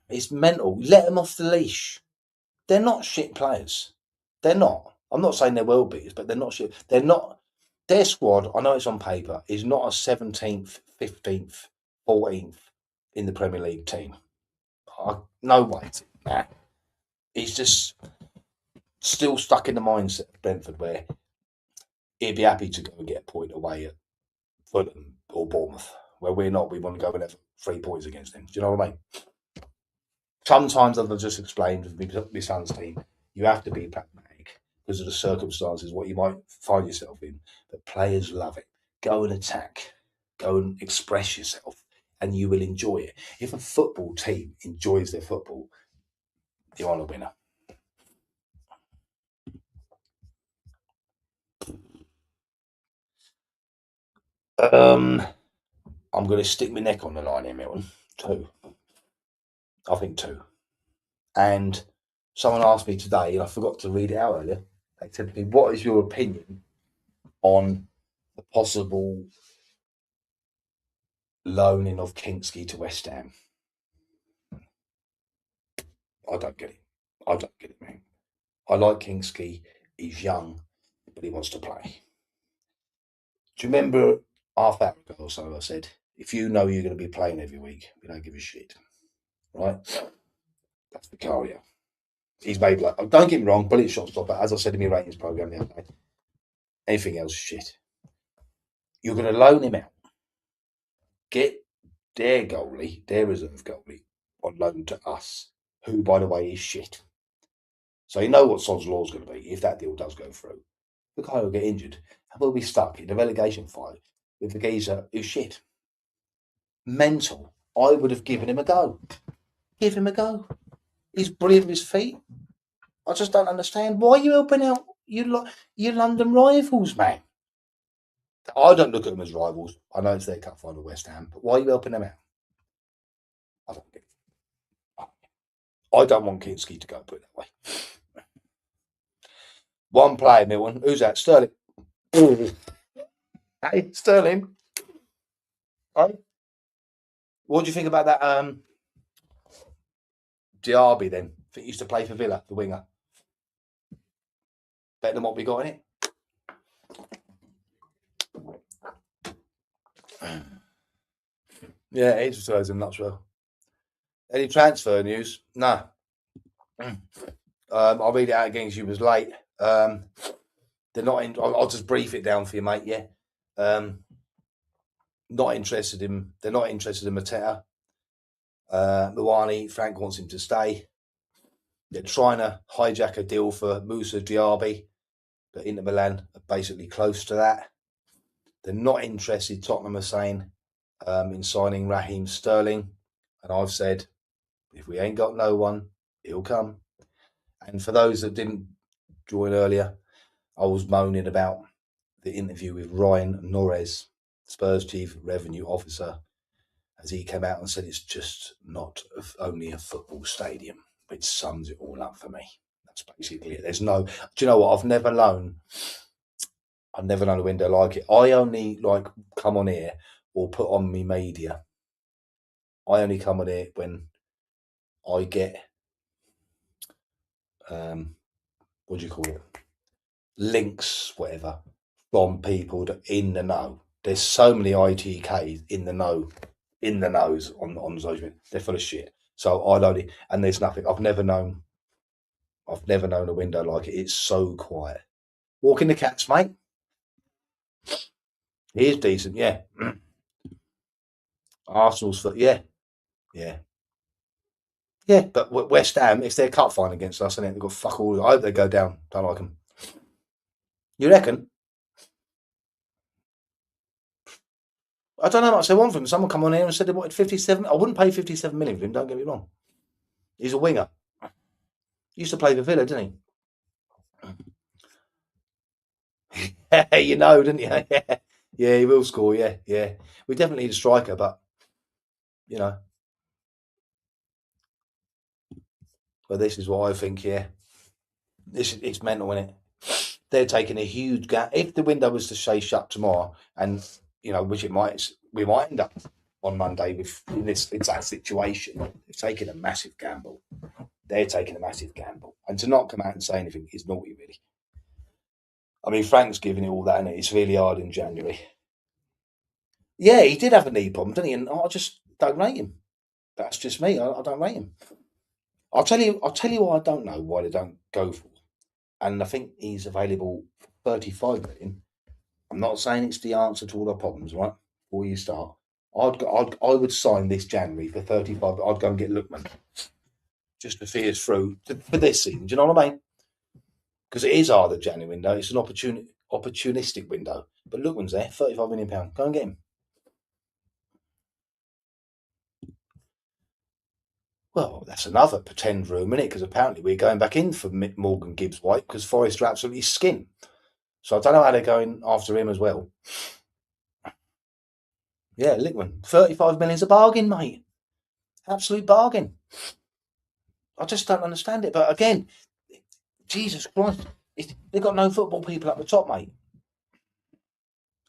It's mental. Let them off the leash. They're not shit players. They're not. I'm not saying they're world beaters, but they're not shit. They're not. Their squad, I know it's on paper, is not a 17th, 15th, 14th in the Premier League team. No way. Nah. He's just still stuck in the mindset of Brentford where he'd be happy to go and get a point away at Fulham or Bournemouth, where we're not. We want to go and have 3 points against them. Do you know what I mean? Sometimes, as I've just explained with my son's team, you have to be pragmatic because of the circumstances, what you might find yourself in. But players love it. Go and attack. Go and express yourself, and you will enjoy it. If a football team enjoys their football, you're on a winner. I'm going to stick my neck on the line here, Milton. 2. I think 2. And someone asked me today, and I forgot to read it out earlier. They said to me, what is your opinion on the possible loaning of Kinksky to West Ham? I don't get it, man. I like Kinksky. He's young, but he wants to play. Do you remember half hour ago or so I said, if you know you're going to be playing every week, we don't give a shit. Right? That's Vicario. He's made like, don't get me wrong, brilliant shot stopper. As I said in my ratings programme the other day, anything else, shit. You're going to loan him out. Get their goalie, their reserve goalie, on loan to us, who, by the way, is shit. So you know what Sod's Law is going to be if that deal does go through. The guy will get injured and we'll be stuck in a relegation fight with the geezer who's shit. Mental. I would have given him a go. Give him a go. He's brilliant with his feet. I just don't understand. Why are you helping out your London rivals, man? I don't look at them as rivals. I know it's their cup final, West Ham, but why are you helping them out? I don't get it. I don't want Kinski to go, put it that way. One player, Milton. Who's that? Sterling. Hey, Sterling. Hey. What do you think about that Diaby then? I think he used to play for Villa, the winger. Better than what we got in it. Yeah, it's just in a nutshell. Any transfer news? No. I'll read it out again because you was late. They're not in. I'll just brief it down for you, mate. Yeah. Not interested in. They're not interested in Mateta. MUANI, Frank wants him to stay. They're trying to hijack a deal for Moussa Diaby, but Inter Milan are basically close to that. They're not interested, Tottenham are saying, in signing Raheem Sterling. And I've said, if we ain't got no one, he'll come. And for those that didn't join earlier, I was moaning about the interview with Ryan Norris, Spurs Chief Revenue Officer, as he came out and said it's just not only a football stadium, which sums it all up for me. That's basically it. There's no. Do you know what? I've never known a window like it. I only come on here or put on me media. I only come on here when I get what do you call it? Links, whatever, from people that in the know. There's so many ITKs in the know, in the nose on social media. They're full of shit. So I don't, and there's nothing. I've never known a window like it. It's so quiet. Walking the cats, mate. He is decent, yeah. Arsenal's for yeah, yeah. Yeah, but West Ham, if they're cup final against us, and they've got fuck all. I hope they go down. Don't like them. You reckon? I don't know how much they want from him. Someone come on here and said they wanted 57. I wouldn't pay 57 million for him. Don't get me wrong. He's a winger. He used to play for Villa, didn't he? Yeah, you know, didn't you? Yeah, yeah, he will score. Yeah, yeah. We definitely need a striker, but you know, well, this is what I think. Yeah, it's mental, isn't it? They're taking a huge gap. If the window was to stay shut tomorrow, and you know, which it might, we might end up on Monday with in this exact situation. They're taking a massive gamble. They're taking a massive gamble, and to not come out and say anything is naughty, really. I mean, Frank's giving it all that, and it's really hard in January. Yeah, he did have a knee problem, didn't he? And I just don't rate him. That's just me. I don't rate him. I'll tell you. I'll tell you why I don't know why they don't go for. And I think he's available for 35 million. I'm not saying it's the answer to all our problems, right? Before you start, I would sign this January for 35. I'd go and get Lookman just to see us through for this season. Do you know what I mean? Because it is hard the January window. It's an opportunistic window. But Lookman's there, £35 million. Go and get him. Well, that's another pretend room, isn't it? Because apparently we're going back in for Morgan Gibbs White because Forest are absolutely skint. So I don't know how they're going after him as well. Yeah, Lickman. 35 million is a bargain, mate. Absolute bargain. I just don't understand it. But again, Jesus Christ, they've got no football people up the top, mate.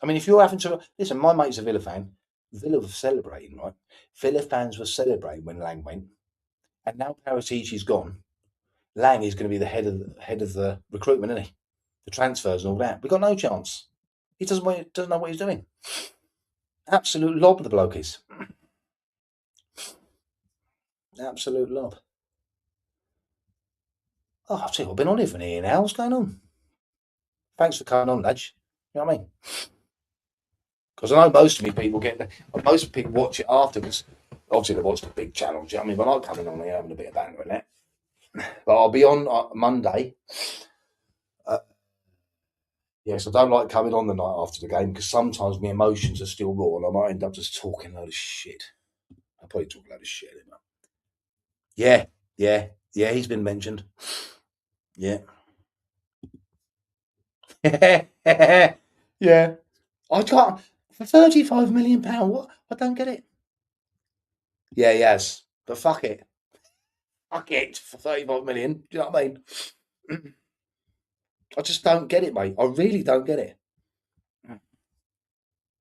I mean, if you're having to listen, my mate's a Villa fan. Villa were celebrating, right? Villa fans were celebrating when Lang went, and now Paratici's gone. Lang is going to be the head of the recruitment, isn't he? The transfers and all that. We've got no chance. He doesn't know what he's doing. Absolute lob, the bloke is. Absolute lob. Oh, I'll tell you what, I've been on here for an year now. What's going on? Thanks for coming on, lads. You know what I mean? Because I know most people watch it after, because obviously they watch the big channels. You know what I mean? But I'm coming on here having a bit of banter in that. But I'll be on Monday. Yes, I don't like coming on the night after the game because sometimes my emotions are still raw and I might end up just talking a load of shit. I'll probably talk a load of shit. Yeah, yeah, yeah, he's been mentioned. Yeah. Yeah. I can't, for £35 million, what? I don't get it. Yeah, he has. But fuck it. Fuck it for 35 million. Do you know what I mean? I just don't get it, mate. I really don't get it.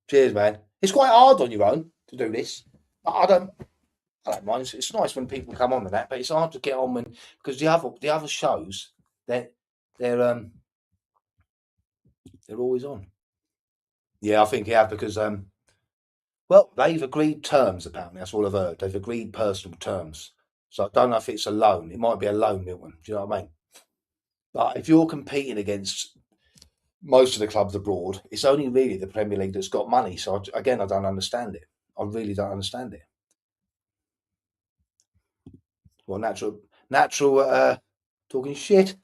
Cheers, man. It's quite hard on your own to do this. I don't mind. It's nice when people come on with that, but it's hard to get on when because the other shows they're always on. Yeah, I think because well they've agreed terms apparently. That's all I've heard. They've agreed personal terms. So I don't know if it's a loan. It might be a loan, Milton. Do you know what I mean? But if you're competing against most of the clubs abroad, it's only really the Premier League that's got money. So again, I don't understand it. I really don't understand it. Well, natural talking shit.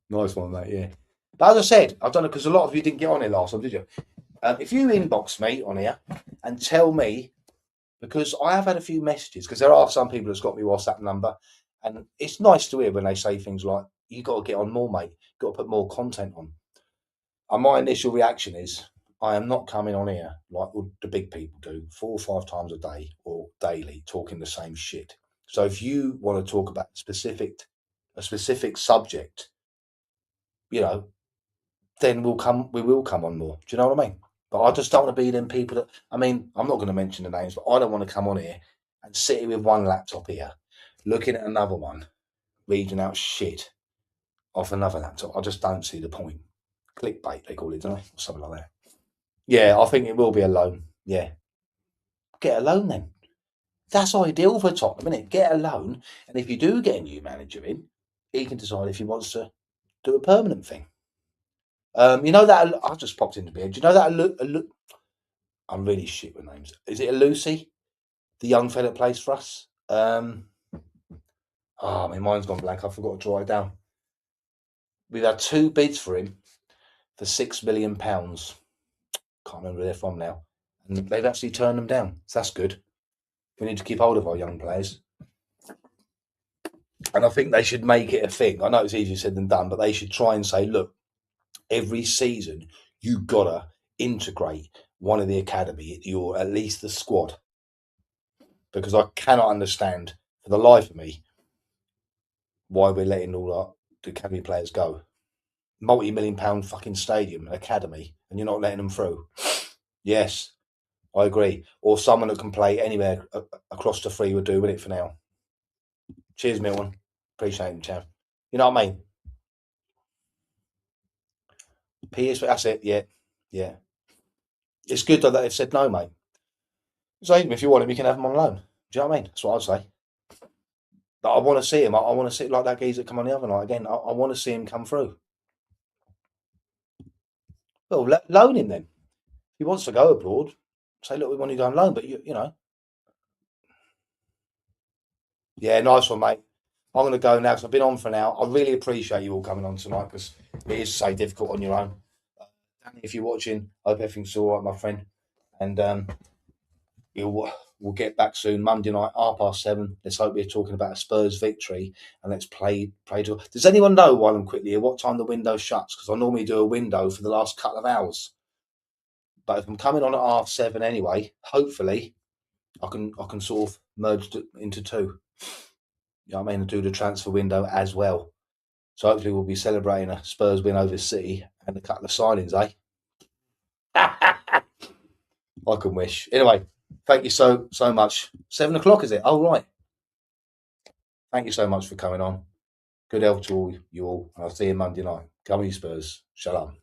Nice one, mate. Yeah. But as I said, I don't know because a lot of you didn't get on here last time, did you? If you inbox me on here and tell me, because I have had a few messages, because there are some people that's got me WhatsApp number, and it's nice to hear when they say things like, "You got to get on more, mate. You got to put more content on." And my initial reaction is, I am not coming on here like the big people do, 4 or 5 times a day or daily, talking the same shit. So if you want to talk about a specific subject, you know, then we will come on more. Do you know what I mean? But I just don't want to be them people that, I mean, I'm not going to mention the names, but I don't want to come on here and sit here with one laptop here, looking at another one, reading out shit off another laptop. I just don't see the point. Clickbait, they call it, don't they? Or something like that. Yeah, I think it will be a loan. Yeah. Get a loan then. That's ideal for Tottenham, isn't it? Get a loan, and if you do get a new manager in, he can decide if he wants to do a permanent thing. You know that I just popped into bed. Do you know that? I'm really shit with names. Is it a Lucy, the young fella that plays for us? My mind's gone blank. I forgot to write it down. We've had 2 bids for him for £6 million. Can't remember where they're from now, and they've actually turned them down. So that's good. We need to keep hold of our young players. And I think they should make it a thing. I know it's easier said than done, but they should try and say, look, every season you gotta integrate one of the academy, or at least the squad. Because I cannot understand for the life of me why we're letting all the academy players go. Multi-million-pound fucking stadium, academy, and you're not letting them through. Yes, I agree. Or someone that can play anywhere across the 3 would do with it for now. Cheers, Milton. Appreciate it, champ. You know what I mean? PS, that's it. Yeah. It's good though that they've said no, mate. So even if you want him, you can have him on loan. Do you know what I mean? That's what I'd say. But I want to see him. I want to see like that geezer come on the other night again. I want to see him come through. Well, loan him then. If he wants to go abroad, say, look, we want you to go on loan. But you know. Yeah, nice one, mate. I'm going to go now because I've been on for now. I really appreciate you all coming on tonight because it is so difficult on your own. Danny, if you're watching, I hope everything's all right, my friend. And we'll get back soon, Monday night, 7:30. Let's hope we're talking about a Spurs victory and let's pray to. Does anyone know, while I'm quickly here, what time the window shuts? Because I normally do a window for the last couple of hours. But if I'm coming on at 7:30 anyway, hopefully I can sort of merge it into 2. You know what I mean? And do the transfer window as well. So hopefully we'll be celebrating a Spurs win over City and a couple of signings, eh? I can wish. Anyway, thank you so much. 7:00, is it? Oh, right. Thank you so much for coming on. Good health to all you all. And I'll see you Monday night. Come on, you Spurs. Shalom.